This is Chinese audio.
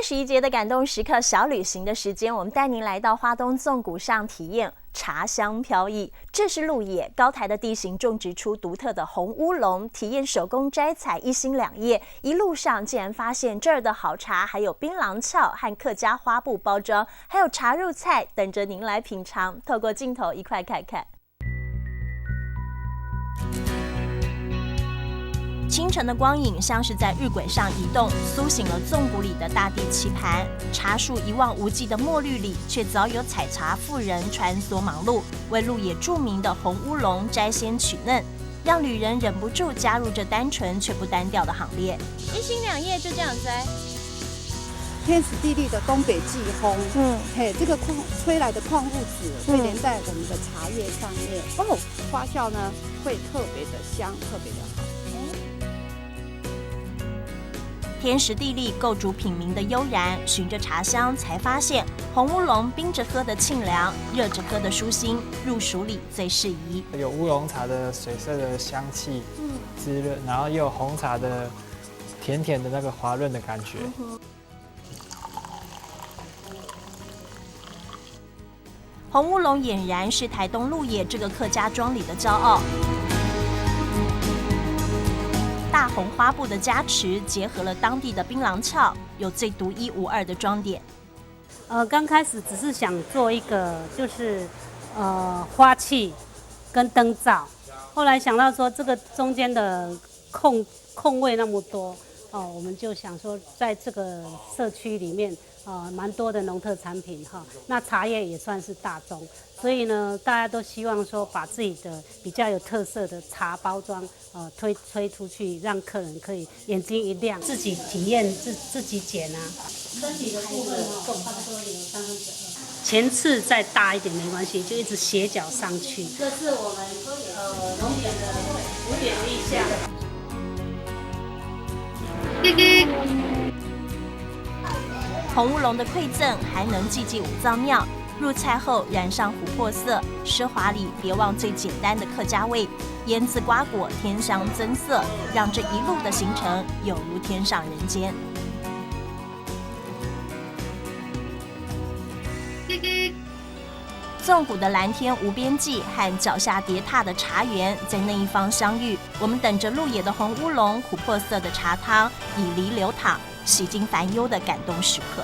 31节的感动时刻小旅行的时间，我们带您来到花东纵谷上体验茶香飘逸。这是鹿野高台的地形种植出独特的红乌龙，体验手工摘采1心2叶。一路上竟然发现这儿的好茶，还有槟榔鞘和客家花布包装，还有茶入菜等着您来品尝。透过镜头一块看看。清晨的光影像是在日晷上移动，苏醒了纵谷里的大地棋盘。茶树一望无际的墨绿里，却早有采茶妇人穿梭忙碌，为鹿野著名的红乌龙摘鲜取嫩，让旅人忍不住加入这单纯却不单调的行列。1心2叶就这样摘。天时地利的东北季风，这个吹来的矿物质会连在我们的茶叶上面，发酵呢会特别的香，特别的好。天时地利构筑品茗的悠然，循着茶香才发现红乌龙冰着喝的沁凉，热着喝的舒心，入蜀里最适宜。有乌龙茶的水色的香气，滋润，然后又有红茶的甜甜的那个滑润的感觉。红乌龙俨然是台东鹿野这个客家庄里的骄傲。大红花布的加持，结合了当地的槟榔鞘，有最独一无二的装点。刚开始只是想做一个就是花器跟灯罩，后来想到说这个中间的空位那么多，我们就想说在这个社区里面蛮多的农特产品那茶叶也算是大宗，所以呢大家都希望说把自己的比较有特色的茶包装推出去，让客人可以眼睛一亮，自己体验自己剪啊。身体的部分差不多有2/32，前刺再大一点没关系，就一直斜角上去。这是我们龙眼的5点立夏。红乌龙的馈赠还能祭祭五脏庙，入菜后染上琥珀色，奢华里别忘最简单的客家味，腌制瓜果添香增色，让这一路的行程有如天上人间。纵谷的蓝天无边际和脚下叠踏的茶园在那一方相遇，我们等着鹿野的红乌龙、琥珀色的茶汤，以梨流淌，洗尽烦忧的感动时刻。